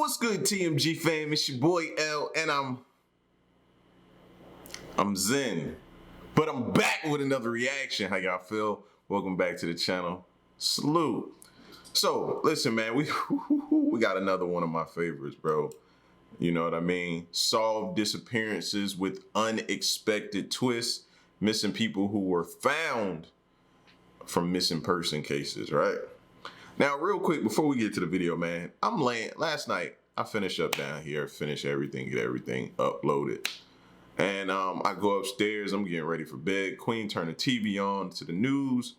What's good, TMG fam? It's your boy L, and I'm Zen, but I'm back with another reaction. How y'all feel? Welcome back to the channel. Salute. So listen, man, we got another one of my favorites, bro. You know what I mean? Solved disappearances with unexpected twists, missing people who were found from missing person cases, right? Now, real quick, before we get to the video, man, last night, I finished up down here, finish everything, get everything uploaded. And I go upstairs, I'm getting ready for bed. Queen turned the TV on to the news.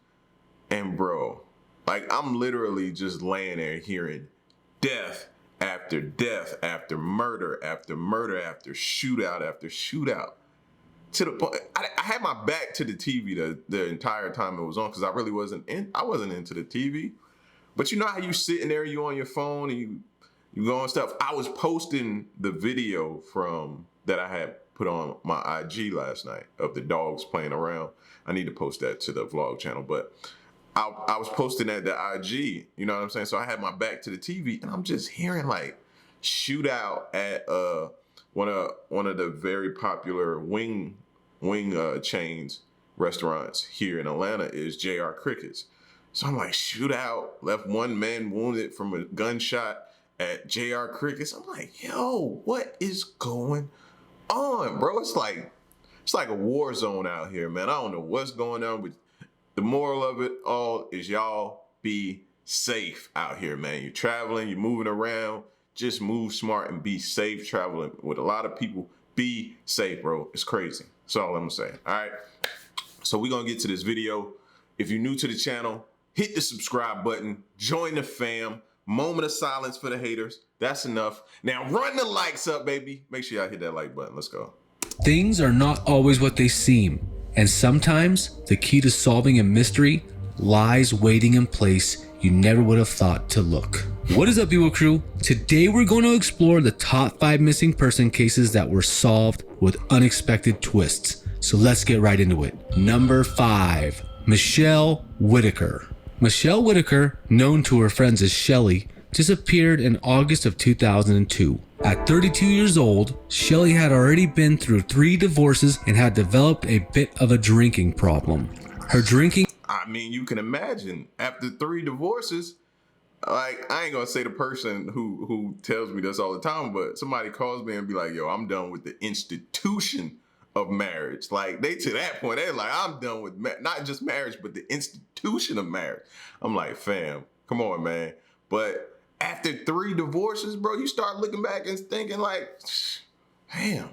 And bro, like I'm literally just laying there hearing death after death, after murder, after murder, after shootout, after shootout. To the point, I had my back to the TV the entire time it was on because I really wasn't into the TV. But you know how you sitting there, you on your phone and you go on stuff. I was posting the video that I had put on my IG last night of the dogs playing around. I need to post that to the vlog channel, but I was posting at the IG, you know what I'm saying? So I had my back to the TV and I'm just hearing like shootout at one of the very popular wing chains restaurants here in Atlanta is JR Crickets. So I'm like, shootout, left one man wounded from a gunshot at JR Crickets. I'm like, yo, what is going on, bro? It's like a war zone out here, man. I don't know what's going on, but the moral of it all is y'all be safe out here, man. You're traveling, you're moving around, just move smart and be safe. Traveling with a lot of people, be safe, bro. It's crazy. That's all I'm gonna say, all right? So we're gonna get to this video. If you're new to the channel, hit the subscribe button, join the fam, moment of silence for the haters. That's enough. Now run the likes up, baby. Make sure y'all hit that like button. Let's go. Things are not always what they seem, and sometimes the key to solving a mystery lies waiting in place you never would have thought to look. What is up, people crew? Today we're going to explore the top 5 missing person cases that were solved with unexpected twists. So let's get right into it. Number 5, Michelle Whitaker. Michelle Whitaker, known to her friends as Shelly, disappeared in August of 2002. At 32 years old, Shelly had already been through 3 divorces and had developed a bit of a drinking problem. Her drinking... I mean, you can imagine, after 3 divorces, like, I ain't gonna say the person who tells me this all the time, but somebody calls me and be like, yo, I'm done with the institution of marriage. Like, they to that point, they're like, I'm done with not just marriage, but the institution of marriage. I'm like, fam, come on, man. But after 3 divorces, bro, you start looking back and thinking like, damn,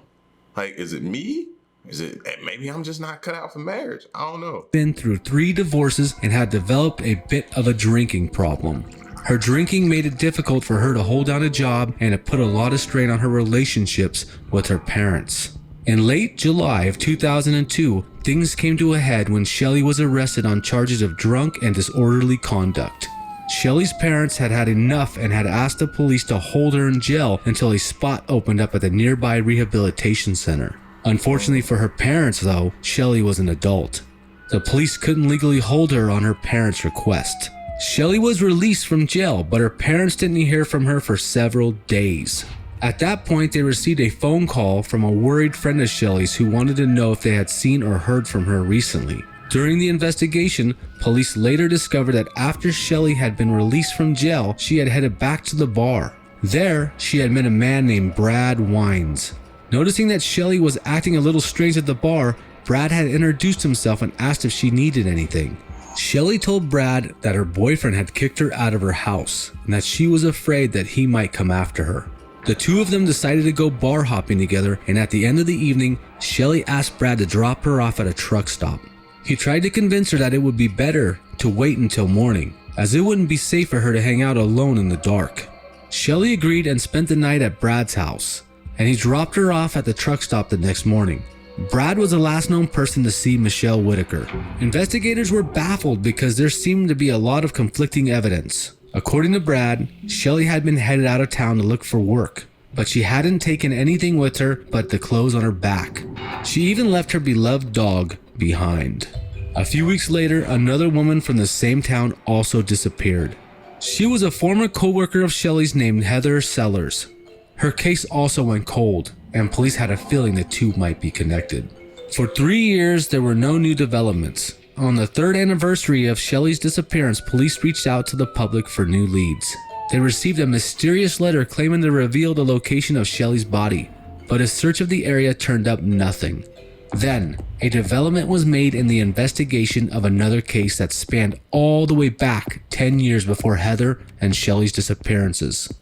like, is it me? Is it maybe I'm just not cut out for marriage? I don't know. Been through 3 divorces and had developed a bit of a drinking problem. Her drinking made it difficult for her to hold down a job, and it put a lot of strain on her relationships with her parents. In late July of 2002, things came to a head when Shelly was arrested on charges of drunk and disorderly conduct. Shelly's parents had had enough and had asked the police to hold her in jail until a spot opened up at the nearby rehabilitation center. Unfortunately for her parents, though, Shelly was an adult. The police couldn't legally hold her on her parents' request. Shelly was released from jail, but her parents didn't hear from her for several days. At that point, they received a phone call from a worried friend of Shelly's who wanted to know if they had seen or heard from her recently. During the investigation, police later discovered that after Shelly had been released from jail, she had headed back to the bar. There, she had met a man named Brad Wines. Noticing that Shelly was acting a little strange at the bar, Brad had introduced himself and asked if she needed anything. Shelly told Brad that her boyfriend had kicked her out of her house and that she was afraid that he might come after her. The two of them decided to go bar hopping together, and at the end of the evening, Shelly asked Brad to drop her off at a truck stop. He tried to convince her that it would be better to wait until morning, as it wouldn't be safe for her to hang out alone in the dark. Shelly agreed and spent the night at Brad's house, and he dropped her off at the truck stop the next morning. Brad was the last known person to see Michelle Whitaker. Investigators were baffled because there seemed to be a lot of conflicting evidence. According to Brad, Shelly had been headed out of town to look for work, but she hadn't taken anything with her but the clothes on her back. She even left her beloved dog behind. A few weeks later, another woman from the same town also disappeared. She was a former co-worker of Shelley's named Heather Sellers. Her case also went cold, and police had a feeling the two might be connected. For 3 years, there were no new developments. On the 3rd anniversary of Shelley's disappearance, police reached out to the public for new leads. They received a mysterious letter claiming to reveal the location of Shelley's body, but a search of the area turned up nothing. Then, a development was made in the investigation of another case that spanned all the way back 10 years before Heather and Shelley's disappearances.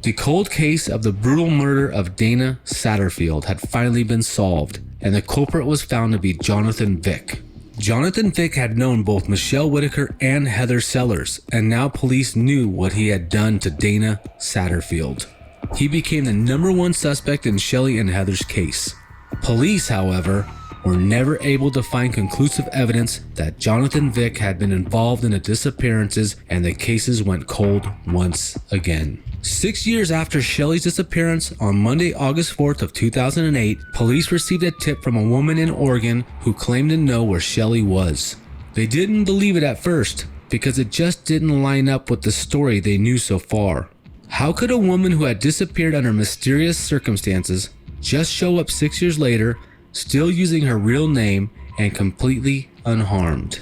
The cold case of the brutal murder of Dana Satterfield had finally been solved, and the culprit was found to be Jonathan Vick. Jonathan Vick had known both Michelle Whitaker and Heather Sellers, and now police knew what he had done to Dana Satterfield. He became the #1 suspect in Shelley and Heather's case. Police, however, were never able to find conclusive evidence that Jonathan Vick had been involved in the disappearances, and the cases went cold once again. 6 years after Shelley's disappearance, on Monday, August 4th of 2008, police received a tip from a woman in Oregon who claimed to know where Shelley was. They didn't believe it at first, because it just didn't line up with the story they knew so far. How could a woman who had disappeared under mysterious circumstances just show up 6 years later, still using her real name and completely unharmed?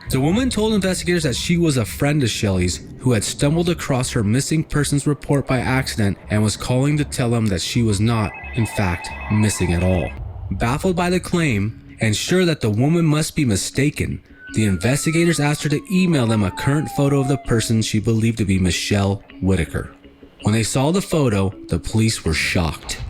The woman told investigators that she was a friend of Shelley's who had stumbled across her missing persons report by accident and was calling to tell them that she was not, in fact, missing at all. Baffled by the claim, and sure that the woman must be mistaken, the investigators asked her to email them a current photo of the person she believed to be Michelle Whitaker. When they saw the photo, the police were shocked.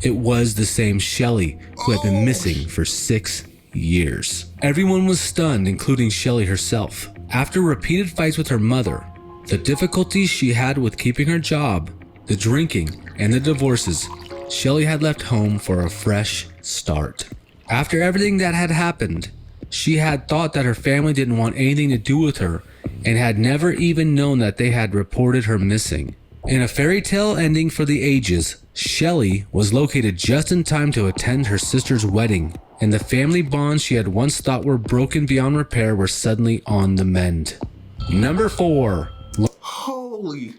It was the same Shelley who had been missing for 6 years. Everyone was stunned, including Shelley herself. After repeated fights with her mother, the difficulties she had with keeping her job, the drinking, and the divorces, Shelley had left home for a fresh start. After everything that had happened, she had thought that her family didn't want anything to do with her and had never even known that they had reported her missing. In a fairy tale ending for the ages, Shelley was located just in time to attend her sister's wedding, and the family bonds she had once thought were broken beyond repair were suddenly on the mend. Number 4. Holy.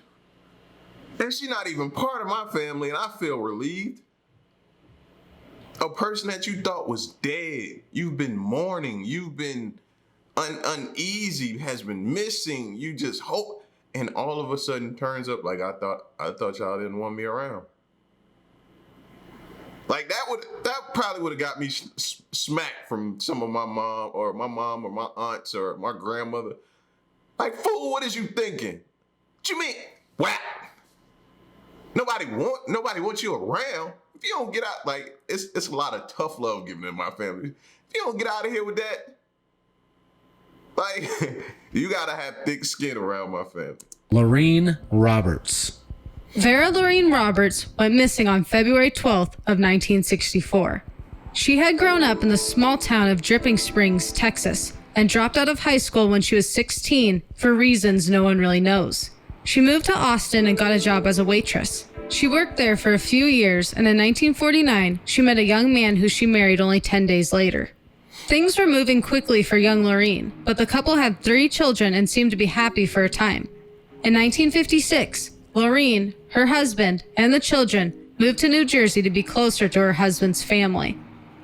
And she's not even part of my family, and I feel relieved. A person that you thought was dead, you've been mourning, you've been uneasy, has been missing, you just hope, and all of a sudden turns up like I thought y'all didn't want me around. Like that probably would have got me smacked from some of my mom or my aunts or my grandmother. Like, fool, what is you thinking? What you mean? What? Nobody wants you around. If you don't get out, like, it's a lot of tough love given in my family. If you don't get out of here with that, like, you gotta have thick skin around my family. Laureen Roberts. Vera Laureen Roberts went missing on February 12th of 1964. She had grown up in the small town of Dripping Springs, Texas, and dropped out of high school when she was 16 for reasons no one really knows. She moved to Austin and got a job as a waitress. She worked there for a few years, and in 1949, she met a young man who she married only 10 days later. Things were moving quickly for young Laureen, but the couple had 3 children and seemed to be happy for a time. In 1956, Laureen, her husband, and the children moved to New Jersey to be closer to her husband's family.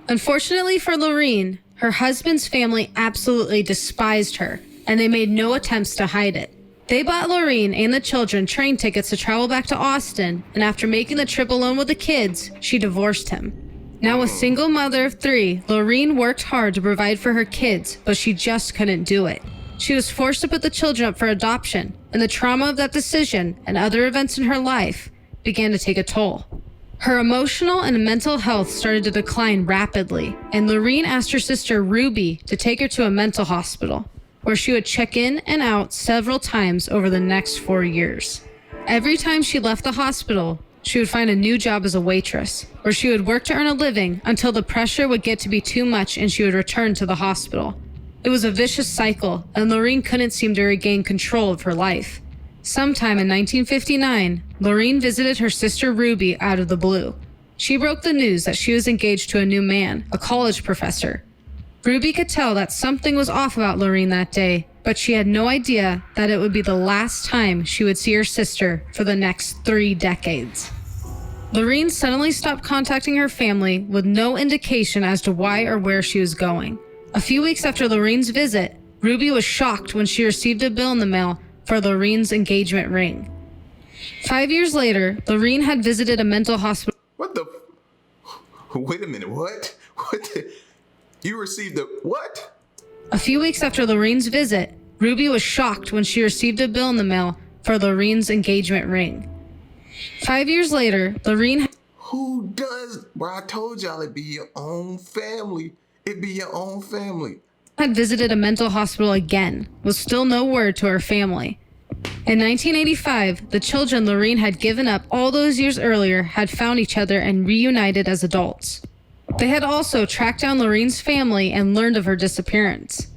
Unfortunately for Laureen, her husband's family absolutely despised her, and they made no attempts to hide it. They bought Laureen and the children train tickets to travel back to Austin, and after making the trip alone with the kids, she divorced him. Now a single mother of 3, Laureen worked hard to provide for her kids, but she just couldn't do it. She was forced to put the children up for adoption, and the trauma of that decision and other events in her life began to take a toll. Her emotional and mental health started to decline rapidly, and Laureen asked her sister Ruby to take her to a mental hospital, where she would check in and out several times over the next 4 years. Every time she left the hospital, she would find a new job as a waitress, where she would work to earn a living until the pressure would get to be too much and she would return to the hospital. It was a vicious cycle, and Laureen couldn't seem to regain control of her life. Sometime in 1959, Laureen visited her sister Ruby out of the blue. She broke the news that she was engaged to a new man, a college professor. Ruby could tell that something was off about Laureen that day, but she had no idea that it would be the last time she would see her sister for the next 3 decades. Laureen suddenly stopped contacting her family with no indication as to why or where she was going. A few weeks after Laureen's visit, Ruby was shocked when she received a bill in the mail for Laureen's engagement ring. 5 years later, Laureen had visited a mental hospital. What the? Wait a minute. What? What? You received a what? A few weeks after Laureen's visit, Ruby was shocked when she received a bill in the mail for Laureen's engagement ring. 5 years later, Laureen... Who does? Bro, I told y'all it'd be your own family. It'd be your own family. had visited a mental hospital again, with still no word to her family. In 1985, the children Laureen had given up all those years earlier had found each other and reunited as adults. They had also tracked down Laureen's family and learned of her disappearance.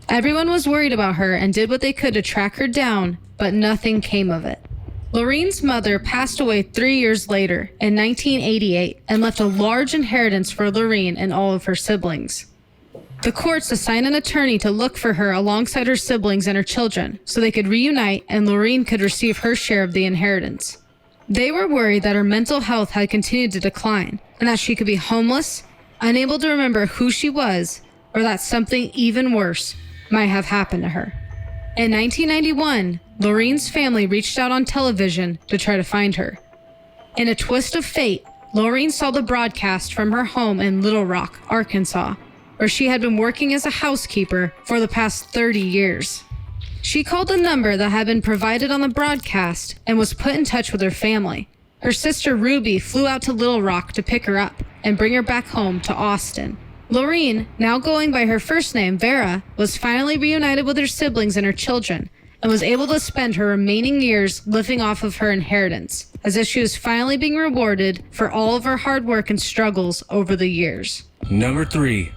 Everyone was worried about her and did what they could to track her down, but nothing came of it. Laureen's mother passed away 3 years later, in 1988, and left a large inheritance for Laureen and all of her siblings. The courts assigned an attorney to look for her alongside her siblings and her children, so they could reunite and Laureen could receive her share of the inheritance. They were worried that her mental health had continued to decline, and that she could be homeless, unable to remember who she was, or that something even worse might have happened to her. In 1991, Laureen's family reached out on television to try to find her. In a twist of fate, Laureen saw the broadcast from her home in Little Rock, Arkansas, where she had been working as a housekeeper for the past 30 years. She called the number that had been provided on the broadcast and was put in touch with her family. Her sister Ruby flew out to Little Rock to pick her up and bring her back home to Austin. Laureen, now going by her first name, Vera, was finally reunited with her siblings and her children, and was able to spend her remaining years living off of her inheritance, as if she was finally being rewarded for all of her hard work and struggles over the years. Number 3.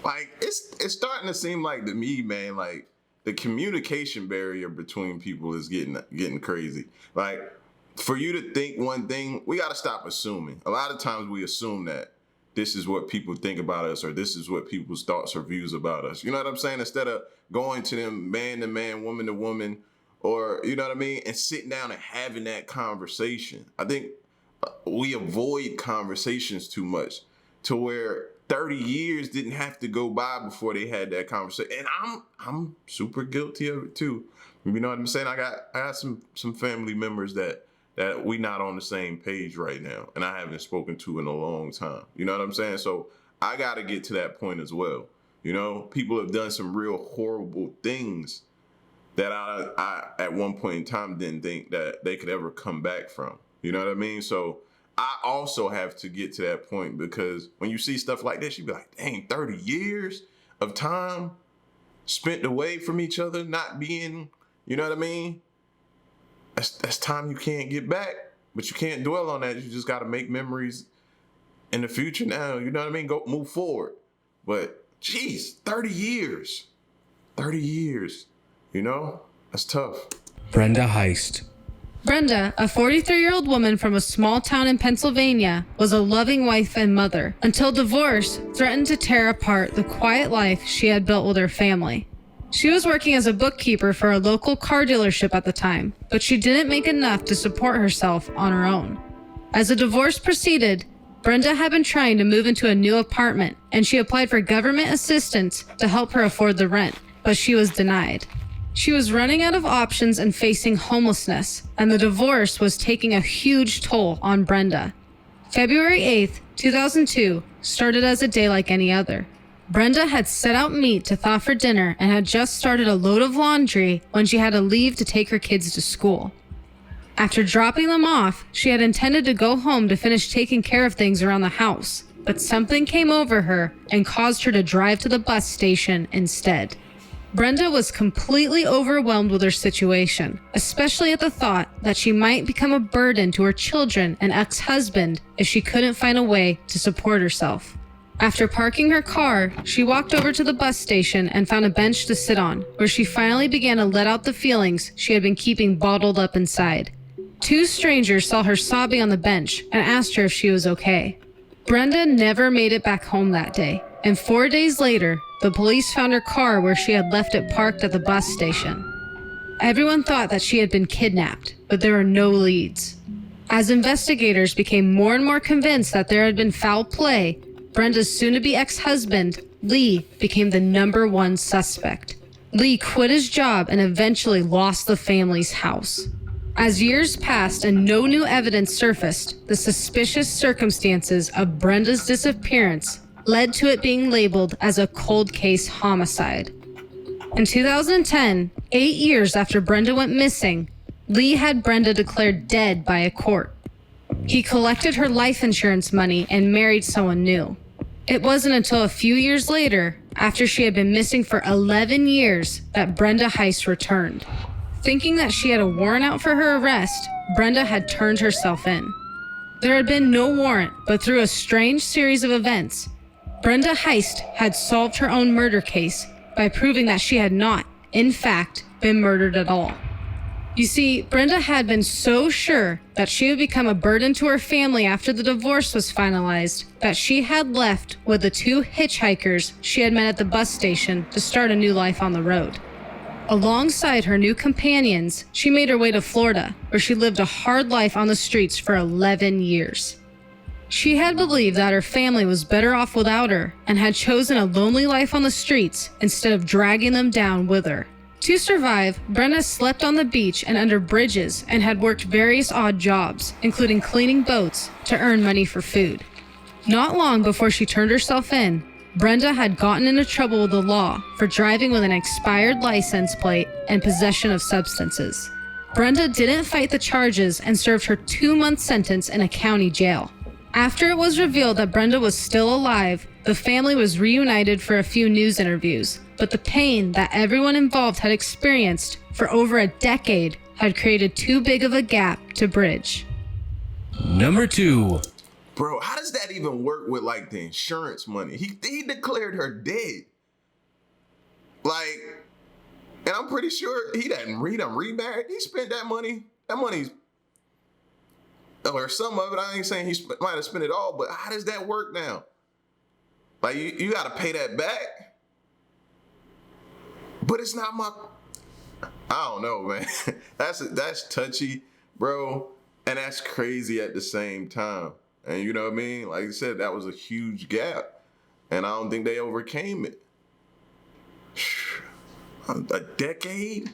Like, it's starting to seem like to me, man, like the communication barrier between people is getting crazy. Like, for you to think one thing, we got to stop assuming. A lot of times we assume that this is what people think about us, or this is what people's thoughts or views about us. You know what I'm saying? Instead of going to them man to man, woman to woman, or, you know what I mean? And sitting down and having that conversation. I think we avoid conversations too much to where 30 years didn't have to go by before they had that conversation. And I'm super guilty of it too. You know what I'm saying? I got some family members that we not on the same page right now, and I haven't spoken to in a long time. You know what I'm saying? So I got to get to that point as well. You know, people have done some real horrible things that I at one point in time didn't think that they could ever come back from. You know what I mean? So I also have to get to that point, because when you see stuff like this, you be like, dang, 30 years of time spent away from each other, not being, you know what I mean? That's time you can't get back, but you can't dwell on that. You just got to make memories in the future now. You know what I mean? Go move forward. But geez, 30 years, you know, that's tough. Brenda Heist. Brenda, a 43-year-old woman from a small town in Pennsylvania, was a loving wife and mother until divorce threatened to tear apart the quiet life she had built with her family. She was working as a bookkeeper for a local car dealership at the time, but she didn't make enough to support herself on her own. As the divorce proceeded, Brenda had been trying to move into a new apartment, and she applied for government assistance to help her afford the rent, but she was denied. She was running out of options and facing homelessness, and the divorce was taking a huge toll on Brenda. February 8th, 2002 started as a day like any other. Brenda had set out meat to thaw for dinner and had just started a load of laundry when she had to leave to take her kids to school. After dropping them off, she had intended to go home to finish taking care of things around the house, but something came over her and caused her to drive to the bus station instead. Brenda was completely overwhelmed with her situation, especially at the thought that she might become a burden to her children and ex-husband if she couldn't find a way to support herself. After parking her car, she walked over to the bus station and found a bench to sit on, where she finally began to let out the feelings she had been keeping bottled up inside. 2 strangers saw her sobbing on the bench and asked her if she was okay. Brenda never made it back home that day, and 4 days later, the police found her car where she had left it parked at the bus station. Everyone thought that she had been kidnapped, but there were no leads. As investigators became more and more convinced that there had been foul play, Brenda's soon-to-be ex-husband, Lee, became the #1 suspect. Lee quit his job and eventually lost the family's house. As years passed and no new evidence surfaced, the suspicious circumstances of Brenda's disappearance led to it being labeled as a cold case homicide. In 2010, 8 years after Brenda went missing, Lee had Brenda declared dead by a court. He collected her life insurance money and married someone new. It wasn't until a few years later, after she had been missing for 11 years, that Brenda Heist returned. Thinking that she had a warrant out for her arrest, Brenda had turned herself in. There had been no warrant, but through a strange series of events, Brenda Heist had solved her own murder case by proving that she had not, in fact, been murdered at all. You see, Brenda had been so sure that she would become a burden to her family after the divorce was finalized that she had left with the 2 hitchhikers she had met at the bus station to start a new life on the road. Alongside her new companions, she made her way to Florida, where she lived a hard life on the streets for 11 years. She had believed that her family was better off without her and had chosen a lonely life on the streets instead of dragging them down with her. To survive, Brenda slept on the beach and under bridges and had worked various odd jobs, including cleaning boats, to earn money for food. Not long before she turned herself in, Brenda had gotten into trouble with the law for driving with an expired license plate and possession of substances. Brenda didn't fight the charges and served her 2-month sentence in a county jail. After it was revealed that Brenda was still alive, the family was reunited for a few news interviews, but the pain that everyone involved had experienced for over a decade had created too big of a gap to bridge. Number 2. Bro, how does that even work with like the insurance money? He declared her dead. Like, and I'm pretty sure he didn't remarried. He spent that money. That money's, or some of it. I ain't saying he might have spent it all, but how does that work now? Like you got to pay that back. But it's not my. I don't know, man. That's touchy, bro, and that's crazy at the same time. And you know what I mean? Like I said, that was a huge gap. And I don't think they overcame it. A decade?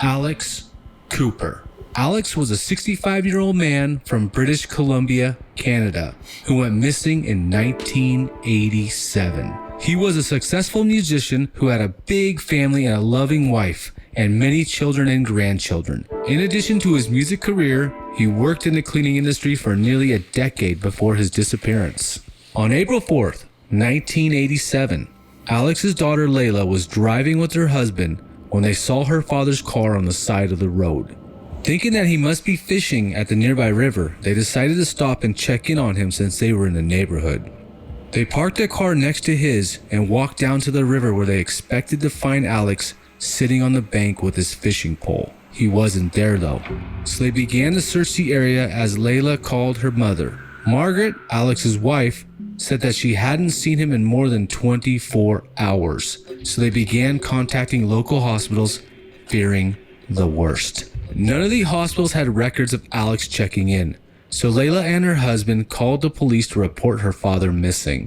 Alex Cooper. Alex was a 65-year-old man from British Columbia, Canada, who went missing in 1987. He was a successful musician who had a big family and a loving wife, and many children and grandchildren. In addition to his music career, he worked in the cleaning industry for nearly a decade before his disappearance. On April 4th, 1987, Alex's daughter Layla was driving with her husband when they saw her father's car on the side of the road. Thinking that he must be fishing at the nearby river, they decided to stop and check in on him since they were in the neighborhood. They parked their car next to his and walked down to the river where they expected to find Alex sitting on the bank with his fishing pole. He wasn't there though, so they began to search the area as Layla called her mother. Margaret, Alex's wife, said that she hadn't seen him in more than 24 hours, so they began contacting local hospitals, fearing the worst. None of the hospitals had records of Alex checking in, so Layla and her husband called the police to report her father missing.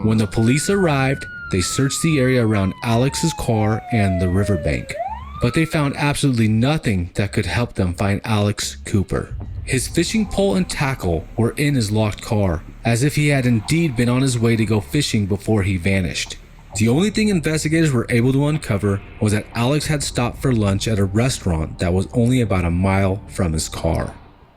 When the police arrived, they searched the area around Alex's car and the riverbank, but they found absolutely nothing that could help them find Alex Cooper. His fishing pole and tackle were in his locked car, as if he had indeed been on his way to go fishing before he vanished. The only thing investigators were able to uncover was that Alex had stopped for lunch at a restaurant that was only about a mile from his car.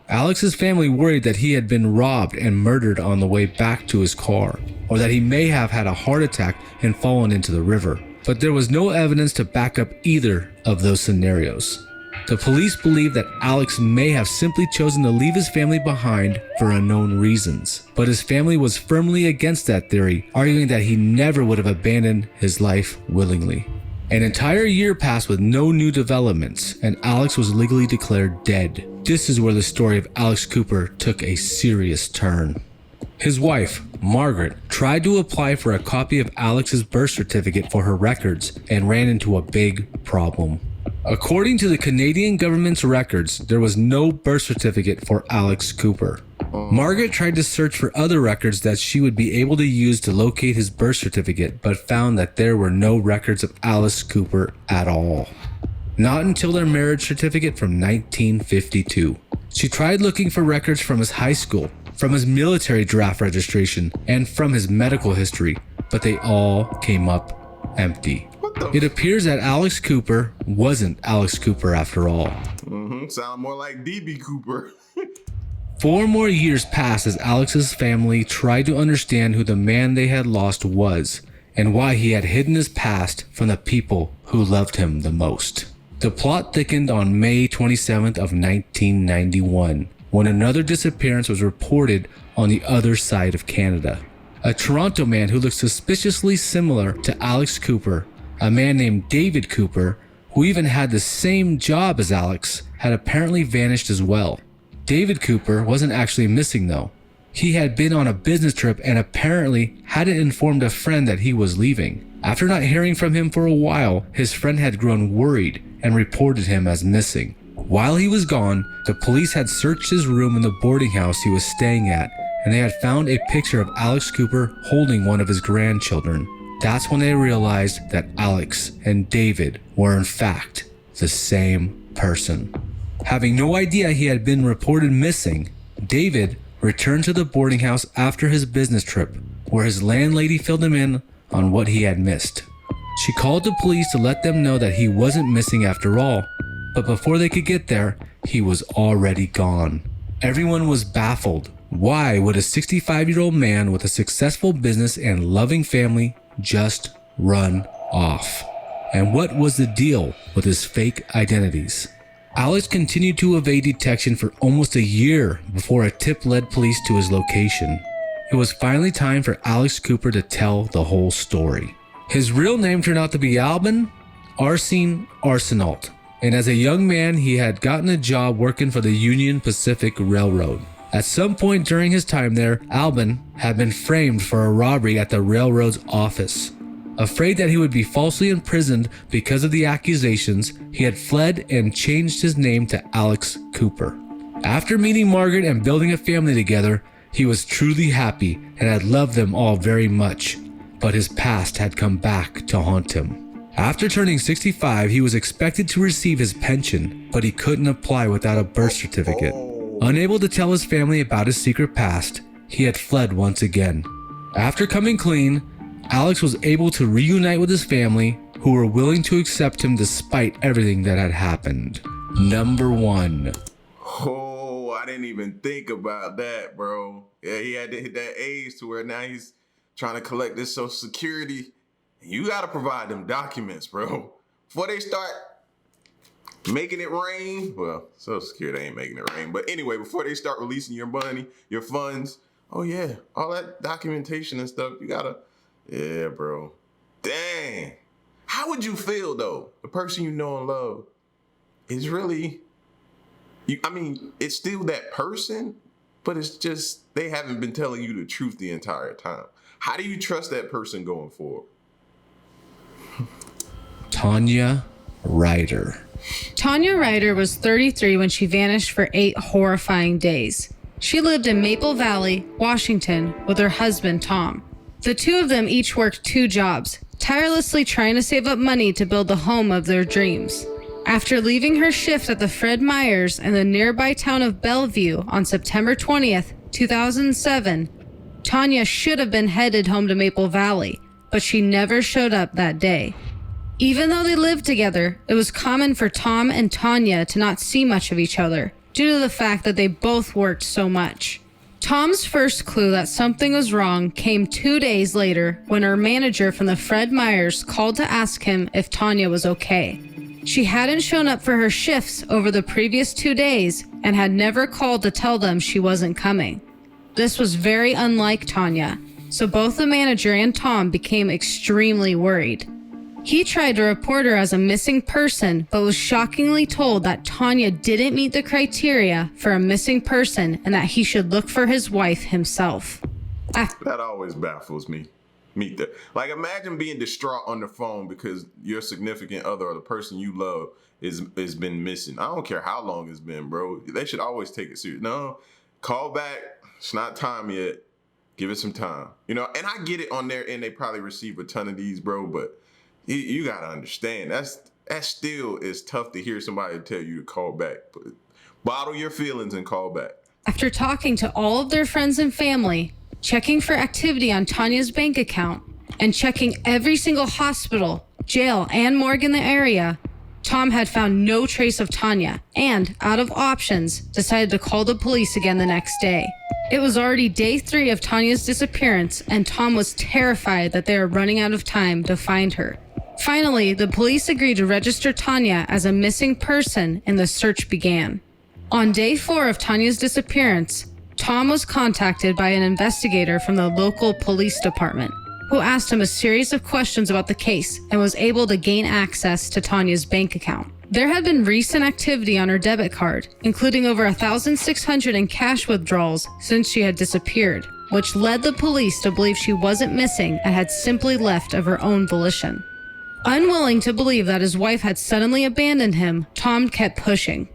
Alex's family worried that he had been robbed and murdered on the way back to his car, or that he may have had a heart attack and fallen into the river, but there was no evidence to back up either of those scenarios. The police believe that Alex may have simply chosen to leave his family behind for unknown reasons, but his family was firmly against that theory, arguing that he never would have abandoned his life willingly. An entire year passed with no new developments, and Alex was legally declared dead. This is where the story of Alex Cooper took a serious turn. His wife, Margaret, tried to apply for a copy of Alex's birth certificate for her records and ran into a big problem. According to the Canadian government's records, there was no birth certificate for Alex Cooper. Margaret tried to search for other records that she would be able to use to locate his birth certificate, but found that there were no records of Alice Cooper at all. Not until their marriage certificate from 1952. She tried looking for records from his high school, from his military draft registration, and from his medical history, but they all came up empty. It appears that Alex Cooper wasn't Alex Cooper after all. Sound more like DB Cooper. 4 more years passed as Alex's family tried to understand who the man they had lost was, and why he had hidden his past from the people who loved him the most. The plot thickened on May 27th of 1991, when another disappearance was reported on the other side of Canada. A Toronto man who looked suspiciously similar to Alex Cooper, a man named David Cooper, who even had the same job as Alex, had apparently vanished as well. David Cooper wasn't actually missing though. He had been on a business trip and apparently hadn't informed a friend that he was leaving. After not hearing from him for a while, his friend had grown worried and reported him as missing. While he was gone, the police had searched his room in the boarding house he was staying at, and they had found a picture of Alex Cooper holding one of his grandchildren. That's when they realized that Alex and David were in fact the same person. Having no idea he had been reported missing, David returned to the boarding house after his business trip, where his landlady filled him in on what he had missed. She called the police to let them know that he wasn't missing after all, but before they could get there, he was already gone. Everyone was baffled. Why would a 65-year-old man with a successful business and loving family just run off? And what was the deal with his fake identities? Alex continued to evade detection for almost a year before a tip led police to his location. It was finally time for Alex Cooper to tell the whole story. His real name turned out to be Albin Arsene Arsenault, and as a young man he had gotten a job working for the Union Pacific Railroad. At some point during his time there, Albin had been framed for a robbery at the railroad's office. Afraid that he would be falsely imprisoned because of the accusations, he had fled and changed his name to Alex Cooper. After meeting Margaret and building a family together, he was truly happy and had loved them all very much, but his past had come back to haunt him. After turning 65, he was expected to receive his pension, but he couldn't apply without a birth certificate. Unable to tell his family about his secret past, he had fled once again. After coming clean, Alex was able to reunite with his family, who were willing to accept him despite everything that had happened. Number 1. Oh, I didn't even think about that, bro. Yeah, he had to hit that age to where now he's trying to collect this Social Security. You got to provide them documents, bro. Before they start making it rain. Well, Social Security ain't making it rain. But anyway, before they start releasing your money, your funds, oh yeah, all that documentation and stuff, you got to... Yeah, bro. Dang. How would you feel, though? The person you know and love is really... it's still that person, but it's just they haven't been telling you the truth the entire time. How do you trust that person going forward? Tonya Ryder. Tonya Ryder was 33 when she vanished for 8 horrifying days. She lived in Maple Valley, Washington, with her husband, Tom. The two of them each worked 2 jobs, tirelessly trying to save up money to build the home of their dreams. After leaving her shift at the Fred Meyers in the nearby town of Bellevue on September 20th, 2007, Tonya should have been headed home to Maple Valley, but she never showed up that day. Even though they lived together, it was common for Tom and Tonya to not see much of each other, due to the fact that they both worked so much. Tom's first clue that something was wrong came 2 days later when her manager from the Fred Meyers called to ask him if Tonya was okay. She hadn't shown up for her shifts over the previous 2 days and had never called to tell them she wasn't coming. This was very unlike Tonya, so both the manager and Tom became extremely worried. He tried to report her as a missing person, but was shockingly told that Tonya didn't meet the criteria for a missing person and that he should look for his wife himself. That always baffles me. Meet that. Like, imagine being distraught on the phone because your significant other or the person you love is been missing. I don't care how long it's been, bro. They should always take it serious. No, call back. It's not time yet. Give it some time. You know, and I get it on their end. They probably receive a ton of these, bro. But you gotta understand that still is tough to hear somebody tell you to call back. But bottle your feelings and call back. After talking to all of their friends and family, checking for activity on Tonya's bank account, and checking every single hospital, jail, and morgue in the area, Tom had found no trace of Tonya and, out of options, decided to call the police again the next day. It was already day 3 of Tonya's disappearance, and Tom was terrified that they were running out of time to find her. Finally, the police agreed to register Tonya as a missing person, and the search began. On day 4 of Tonya's disappearance, Tom was contacted by an investigator from the local police department, who asked him a series of questions about the case and was able to gain access to Tonya's bank account. There had been recent activity on her debit card, including over 1,600 in cash withdrawals since she had disappeared, which led the police to believe she wasn't missing and had simply left of her own volition. Unwilling to believe that his wife had suddenly abandoned him, Tom kept pushing.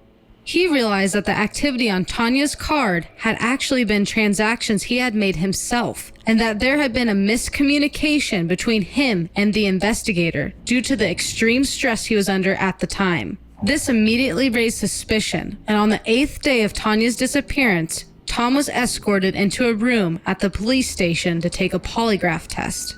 He realized that the activity on Tonya's card had actually been transactions he had made himself, and that there had been a miscommunication between him and the investigator due to the extreme stress he was under at the time. This immediately raised suspicion, and on the 8th day of Tonya's disappearance, Tom was escorted into a room at the police station to take a polygraph test.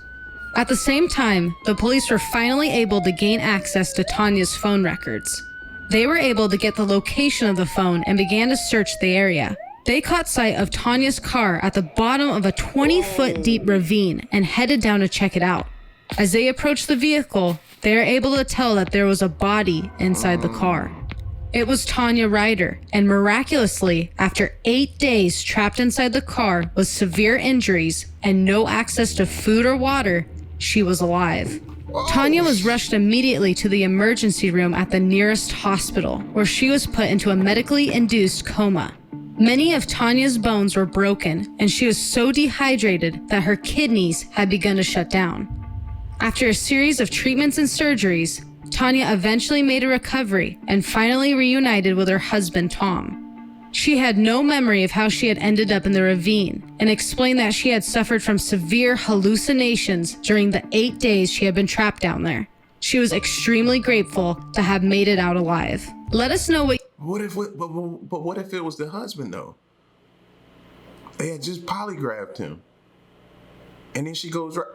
At the same time, the police were finally able to gain access to Tonya's phone records. They were able to get the location of the phone and began to search the area. They caught sight of Tonya's car at the bottom of a 20-foot deep ravine and headed down to check it out. As they approached the vehicle, they were able to tell that there was a body inside the car. It was Tonya Ryder, and miraculously, after 8 days trapped inside the car with severe injuries and no access to food or water, she was alive. Tonya was rushed immediately to the emergency room at the nearest hospital, where she was put into a medically induced coma. Many of Tonya's bones were broken, and she was so dehydrated that her kidneys had begun to shut down. After a series of treatments and surgeries, Tonya eventually made a recovery and finally reunited with her husband, Tom. She had no memory of how she had ended up in the ravine and explained that she had suffered from severe hallucinations during the 8 days she had been trapped down there. She was extremely grateful to have made it out alive. Let us know what if it was the husband though? They had just polygraphed him, and then she goes right.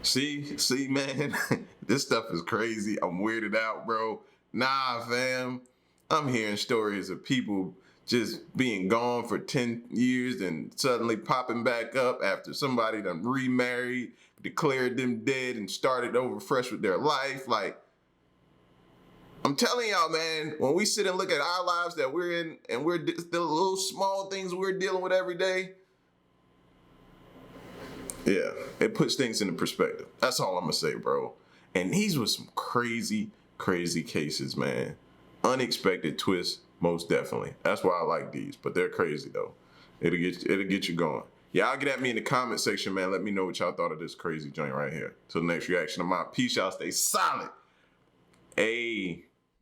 See, man, this stuff is crazy. I'm weirded out, bro. Nah, fam. I'm hearing stories of people just being gone for 10 years and suddenly popping back up after somebody done remarried, declared them dead, and started over fresh with their life. Like, I'm telling y'all, man, when we sit and look at our lives that we're in and we're the little small things we're dealing with every day, yeah, it puts things into perspective. That's all I'm gonna say, bro. And these were some crazy, crazy cases, man. Unexpected twists, most definitely. That's why I like these, but they're crazy though. It'll get you going. Y'all get at me in the comment section, man. Let me know what y'all thought of this crazy joint right here. Till the next reaction of mine. Peace, y'all. Stay solid. Hey.